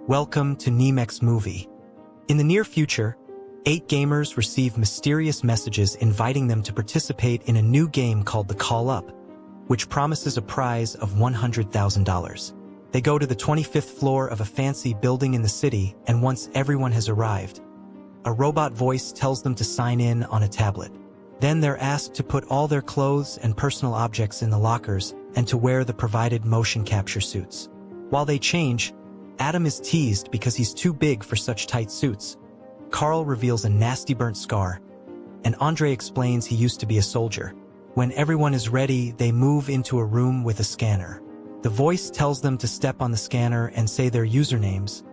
Welcome to NemexMovie. In the near future, 8 gamers receive mysterious messages inviting them to participate in a new game called the Call Up, which promises a prize of $100,000. They go to the 25th floor of a fancy building in the city, and once everyone has arrived, a robot voice tells them to sign in on a tablet. Then they're asked to put all their clothes and personal objects in the lockers and to wear the provided motion capture suits. While they change, Adam is teased because he's too big for such tight suits. Carl reveals a nasty burnt scar, and Andre explains he used to be a soldier. When everyone is ready, they move into a room with a scanner. The voice tells them to step on the scanner and say their usernames,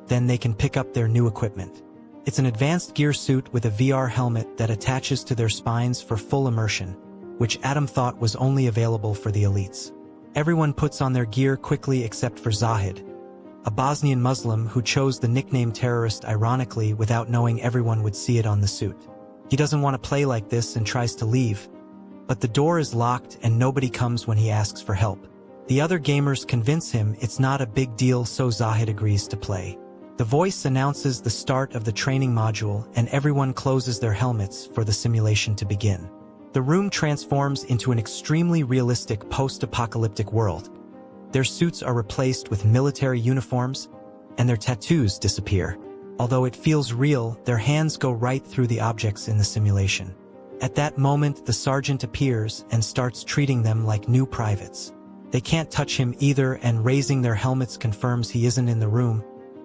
then they can pick up their new equipment. It's an advanced gear suit with a VR helmet that attaches to their spines for full immersion, which Adam thought was only available for the elites. Everyone puts on their gear quickly except for Zahid, a Bosnian Muslim who chose the nickname terrorist ironically without knowing everyone would see it on the suit. He doesn't want to play like this and tries to leave, but the door is locked and nobody comes when he asks for help. The other gamers convince him it's not a big deal, so Zahid agrees to play. The voice announces the start of the training module and everyone closes their helmets for the simulation to begin. The room transforms into an extremely realistic post-apocalyptic world. Their suits are replaced with military uniforms, and their tattoos disappear. Although it feels real, their hands go right through the objects in the simulation. At that moment, the sergeant appears and starts treating them like new privates. They can't touch him either, and raising their helmets confirms he isn't in the room.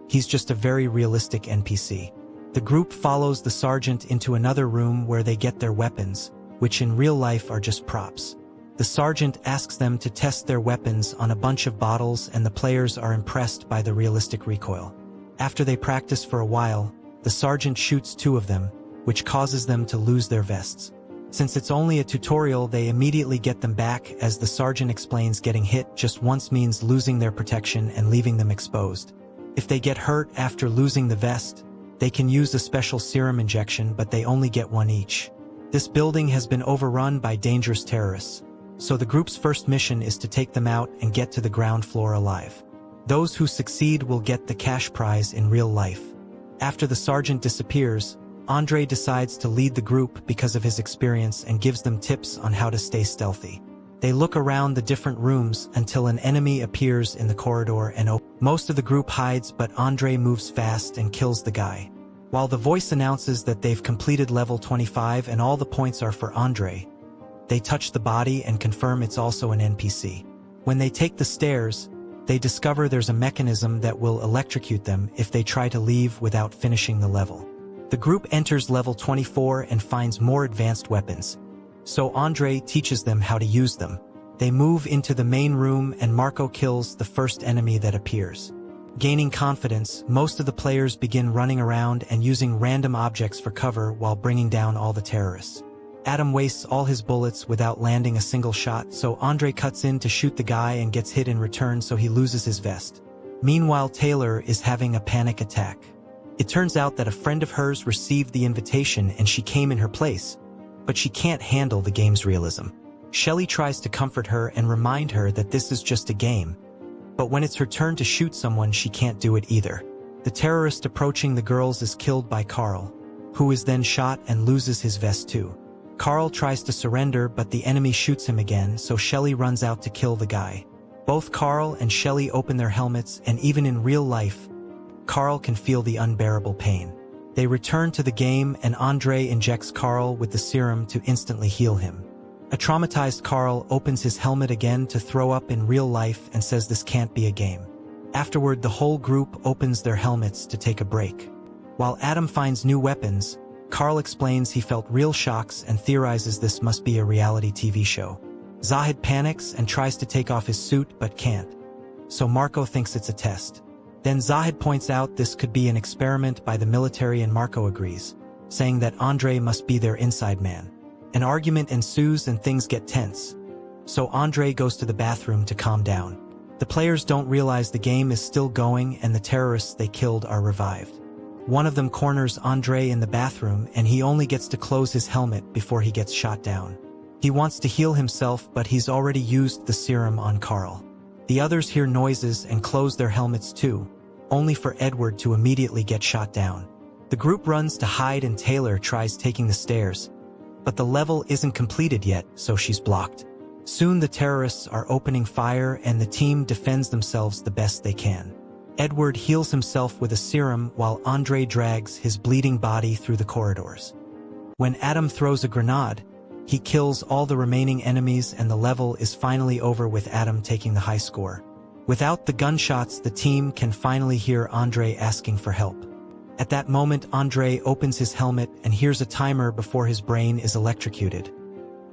He's just a very realistic NPC. The group follows the sergeant into another room where they get their weapons, which in real life are just props. The sergeant asks them to test their weapons on a bunch of bottles, and the players are impressed by the realistic recoil. After they practice for a while, the sergeant shoots 2 of them, which causes them to lose their vests. Since it's only a tutorial, they immediately get them back, as the sergeant explains getting hit just once means losing their protection and leaving them exposed. If they get hurt after losing the vest, they can use a special serum injection, but they only get 1 each. This building has been overrun by dangerous terrorists, so the group's first mission is to take them out and get to the ground floor alive. Those who succeed will get the cash prize in real life. After the sergeant disappears, Andre decides to lead the group because of his experience and gives them tips on how to stay stealthy. They look around the different rooms until an enemy appears in the corridor and most of the group hides, but Andre moves fast and kills the guy. While the voice announces that they've completed level 25 and all the points are for Andre, they touch the body and confirm it's also an NPC. When they take the stairs, they discover there's a mechanism that will electrocute them if they try to leave without finishing the level. The group enters level 24 and finds more advanced weapons, so Andre teaches them how to use them. They move into the main room and Marco kills the first enemy that appears. Gaining confidence, most of the players begin running around and using random objects for cover while bringing down all the terrorists. Adam wastes all his bullets without landing a single shot, so Andre cuts in to shoot the guy and gets hit in return, so he loses his vest. Meanwhile, Taylor is having a panic attack. It turns out that a friend of hers received the invitation and she came in her place, but she can't handle the game's realism. Shelly tries to comfort her and remind her that this is just a game, but when it's her turn to shoot someone, she can't do it either. The terrorist approaching the girls is killed by Carl, who is then shot and loses his vest too. Carl tries to surrender, but the enemy shoots him again, so Shelly runs out to kill the guy. Both Carl and Shelly open their helmets, and even in real life, Carl can feel the unbearable pain. They return to the game and Andre injects Carl with the serum to instantly heal him. A traumatized Carl opens his helmet again to throw up in real life and says this can't be a game. Afterward, the whole group opens their helmets to take a break. While Adam finds new weapons, Carl explains he felt real shocks and theorizes this must be a reality TV show. Zahid panics and tries to take off his suit but can't, so Marco thinks it's a test. Then Zahid points out this could be an experiment by the military and Marco agrees, saying that Andre must be their inside man. An argument ensues and things get tense, so Andre goes to the bathroom to calm down. The players don't realize the game is still going and the terrorists they killed are revived. One of them corners Andre in the bathroom and he only gets to close his helmet before he gets shot down. He wants to heal himself, but he's already used the serum on Carl. The others hear noises and close their helmets too, only for Edward to immediately get shot down. The group runs to hide and Taylor tries taking the stairs, but the level isn't completed yet, so she's blocked. Soon the terrorists are opening fire and the team defends themselves the best they can. Edward heals himself with a serum while Andre drags his bleeding body through the corridors. When Adam throws a grenade, he kills all the remaining enemies and the level is finally over with Adam taking the high score. Without the gunshots, the team can finally hear Andre asking for help. At that moment, Andre opens his helmet and hears a timer before his brain is electrocuted,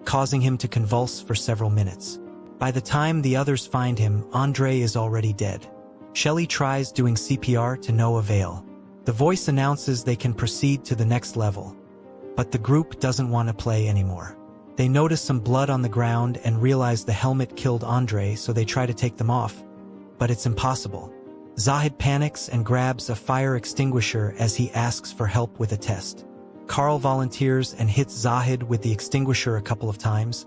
causing him to convulse for several minutes. By the time the others find him, Andre is already dead. Shelley tries doing CPR to no avail. The voice announces they can proceed to the next level, but the group doesn't want to play anymore. They notice some blood on the ground and realize the helmet killed Andre, so they try to take them off, but it's impossible. Zahid panics and grabs a fire extinguisher as he asks for help with a test. Carl volunteers and hits Zahid with the extinguisher a couple of times,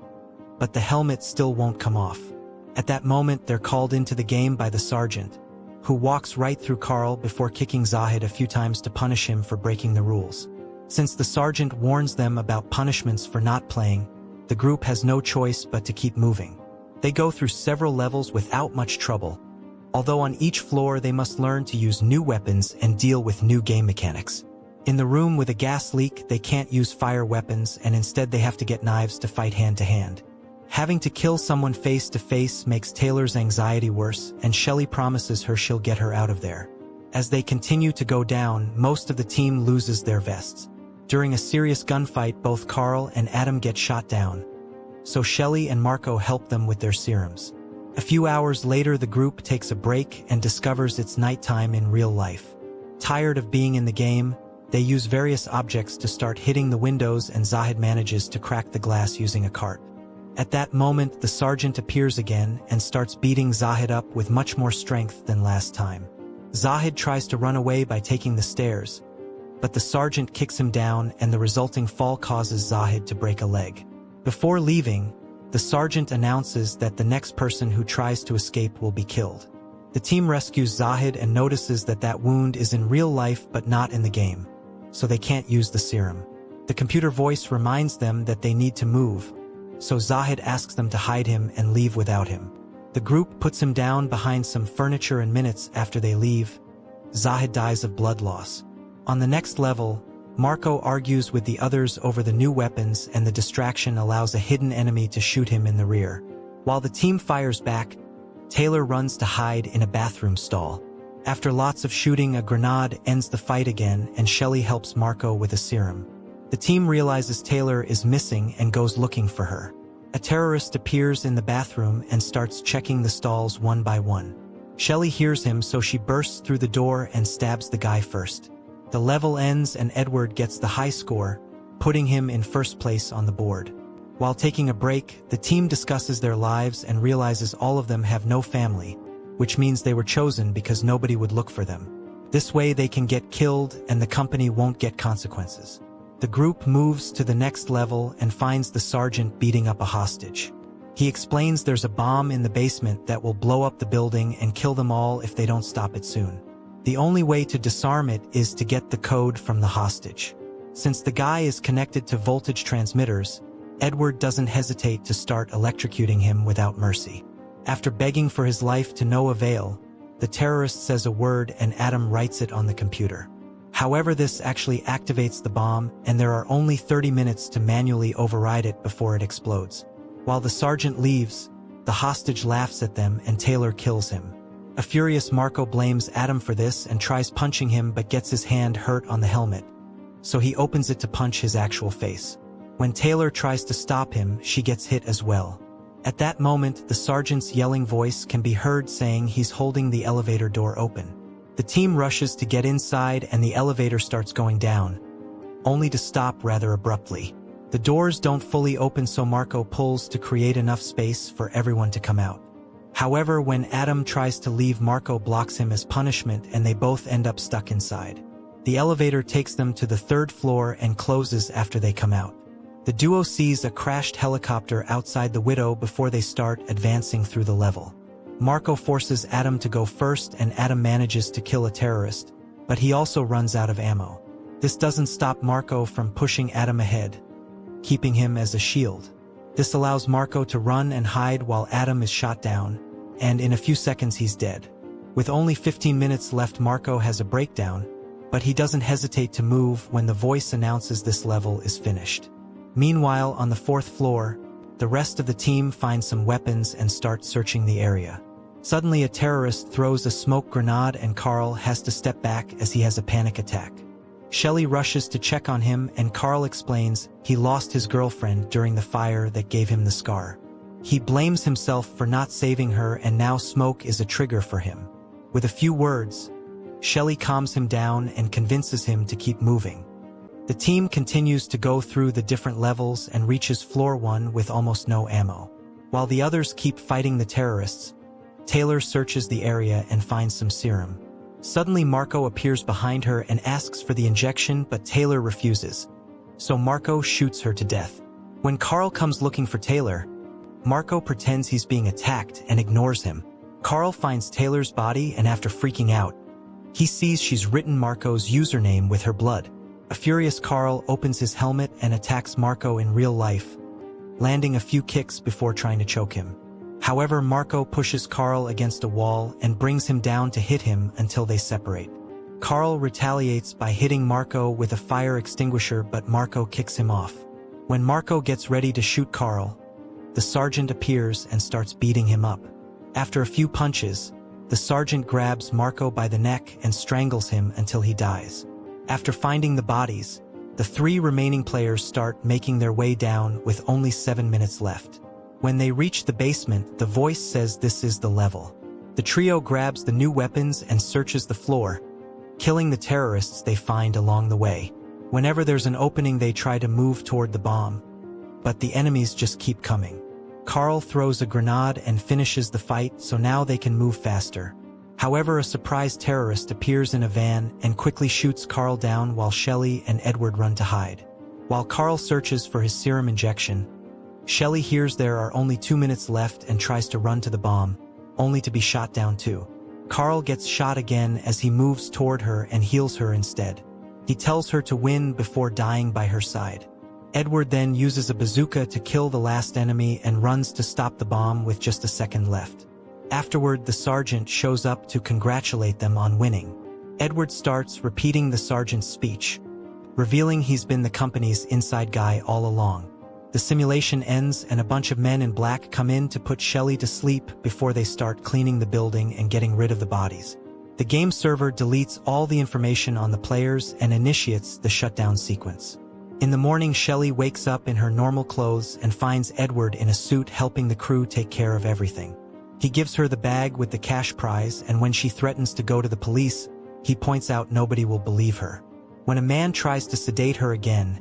but the helmet still won't come off. At that moment, they're called into the game by the sergeant, who walks right through Carl before kicking Zahid a few times to punish him for breaking the rules. Since the sergeant warns them about punishments for not playing, the group has no choice but to keep moving. They go through several levels without much trouble, although on each floor they must learn to use new weapons and deal with new game mechanics. In the room with a gas leak, they can't use fire weapons and instead they have to get knives to fight hand-to-hand. Having to kill someone face-to-face makes Taylor's anxiety worse, and Shelley promises her she'll get her out of there. As they continue to go down, most of the team loses their vests. During a serious gunfight, both Carl and Adam get shot down, so Shelley and Marco help them with their serums. A few hours later, the group takes a break and discovers it's nighttime in real life. Tired of being in the game, they use various objects to start hitting the windows and Zahid manages to crack the glass using a cart. At that moment, the sergeant appears again and starts beating Zahid up with much more strength than last time. Zahid tries to run away by taking the stairs, but the sergeant kicks him down and the resulting fall causes Zahid to break a leg. Before leaving, the sergeant announces that the next person who tries to escape will be killed. The team rescues Zahid and notices that that wound is in real life but not in the game, so they can't use the serum. The computer voice reminds them that they need to move, so Zahid asks them to hide him and leave without him. The group puts him down behind some furniture and minutes after they leave, Zahid dies of blood loss. On the next level, Marco argues with the others over the new weapons and the distraction allows a hidden enemy to shoot him in the rear. While the team fires back, Taylor runs to hide in a bathroom stall. After lots of shooting, a grenade ends the fight again and Shelley helps Marco with a serum. The team realizes Taylor is missing and goes looking for her. A terrorist appears in the bathroom and starts checking the stalls one by one. Shelley hears him, so she bursts through the door and stabs the guy first. The level ends and Edward gets the high score, putting him in first place on the board. While taking a break, the team discusses their lives and realizes all of them have no family, which means they were chosen because nobody would look for them. This way they can get killed and the company won't get consequences. The group moves to the next level and finds the sergeant beating up a hostage. He explains there's a bomb in the basement that will blow up the building and kill them all if they don't stop it soon. The only way to disarm it is to get the code from the hostage. Since the guy is connected to voltage transmitters, Edward doesn't hesitate to start electrocuting him without mercy. After begging for his life to no avail, the terrorist says a word and Adam writes it on the computer. However, this actually activates the bomb and there are only 30 minutes to manually override it before it explodes. While the sergeant leaves, the hostage laughs at them and Taylor kills him. A furious Marco blames Adam for this and tries punching him but gets his hand hurt on the helmet, so he opens it to punch his actual face. When Taylor tries to stop him, she gets hit as well. At that moment, the sergeant's yelling voice can be heard saying he's holding the elevator door open. The team rushes to get inside and the elevator starts going down, only to stop rather abruptly. The doors don't fully open, so Marco pulls to create enough space for everyone to come out. However, when Adam tries to leave, Marco blocks him as punishment and they both end up stuck inside. The elevator takes them to the 3rd floor and closes after they come out. The duo sees a crashed helicopter outside the window before they start advancing through the level. Marco forces Adam to go first and Adam manages to kill a terrorist, but he also runs out of ammo. This doesn't stop Marco from pushing Adam ahead, keeping him as a shield. This allows Marco to run and hide while Adam is shot down, and in a few seconds he's dead. With only 15 minutes left, Marco has a breakdown, but he doesn't hesitate to move when the voice announces this level is finished. Meanwhile, on the 4th floor, the rest of the team finds some weapons and start searching the area. Suddenly a terrorist throws a smoke grenade and Carl has to step back as he has a panic attack. Shelley rushes to check on him and Carl explains he lost his girlfriend during the fire that gave him the scar. He blames himself for not saving her and now smoke is a trigger for him. With a few words, Shelley calms him down and convinces him to keep moving. The team continues to go through the different levels and reaches floor 1 with almost no ammo. While the others keep fighting the terrorists, Taylor searches the area and finds some serum. Suddenly Marco appears behind her and asks for the injection, but Taylor refuses, so Marco shoots her to death. When Carl comes looking for Taylor, Marco pretends he's being attacked and ignores him. Carl finds Taylor's body and after freaking out, he sees she's written Marco's username with her blood. A furious Carl opens his helmet and attacks Marco in real life, landing a few kicks before trying to choke him. However, Marco pushes Carl against a wall and brings him down to hit him until they separate. Carl retaliates by hitting Marco with a fire extinguisher, but Marco kicks him off. When Marco gets ready to shoot Carl, the sergeant appears and starts beating him up. After a few punches, the sergeant grabs Marco by the neck and strangles him until he dies. After finding the bodies, the 3 remaining players start making their way down with only 7 minutes left. When they reach the basement, the voice says this is the level. The trio grabs the new weapons and searches the floor, killing the terrorists they find along the way. Whenever there's an opening, they try to move toward the bomb, but the enemies just keep coming. Carl throws a grenade and finishes the fight, so now they can move faster. However, a surprise terrorist appears in a van and quickly shoots Carl down while Shelley and Edward run to hide. While Carl searches for his serum injection, Shelley hears there are only 2 minutes left and tries to run to the bomb, only to be shot down too. Carl gets shot again as he moves toward her and heals her instead. He tells her to win before dying by her side. Edward then uses a bazooka to kill the last enemy and runs to stop the bomb with just a second left. Afterward, the sergeant shows up to congratulate them on winning. Edward starts repeating the sergeant's speech, revealing he's been the company's inside guy all along. The simulation ends and a bunch of men in black come in to put Shelley to sleep before they start cleaning the building and getting rid of the bodies. The game server deletes all the information on the players and initiates the shutdown sequence. In the morning, Shelley wakes up in her normal clothes and finds Edward in a suit helping the crew take care of everything. He gives her the bag with the cash prize, and when she threatens to go to the police, he points out nobody will believe her. When a man tries to sedate her again,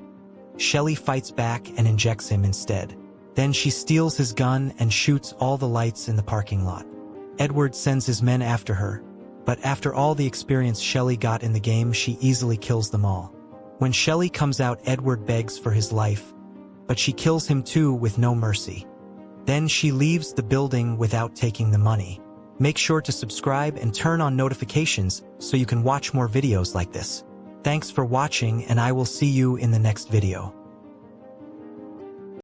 Shelley fights back and injects him instead. Then she steals his gun and shoots all the lights in the parking lot. Edward sends his men after her, but after all the experience Shelley got in the game, she easily kills them all. When Shelley comes out, Edward begs for his life, but she kills him too with no mercy. Then she leaves the building without taking the money. Make sure to subscribe and turn on notifications so you can watch more videos like this. Thanks for watching, and I will see you in the next video.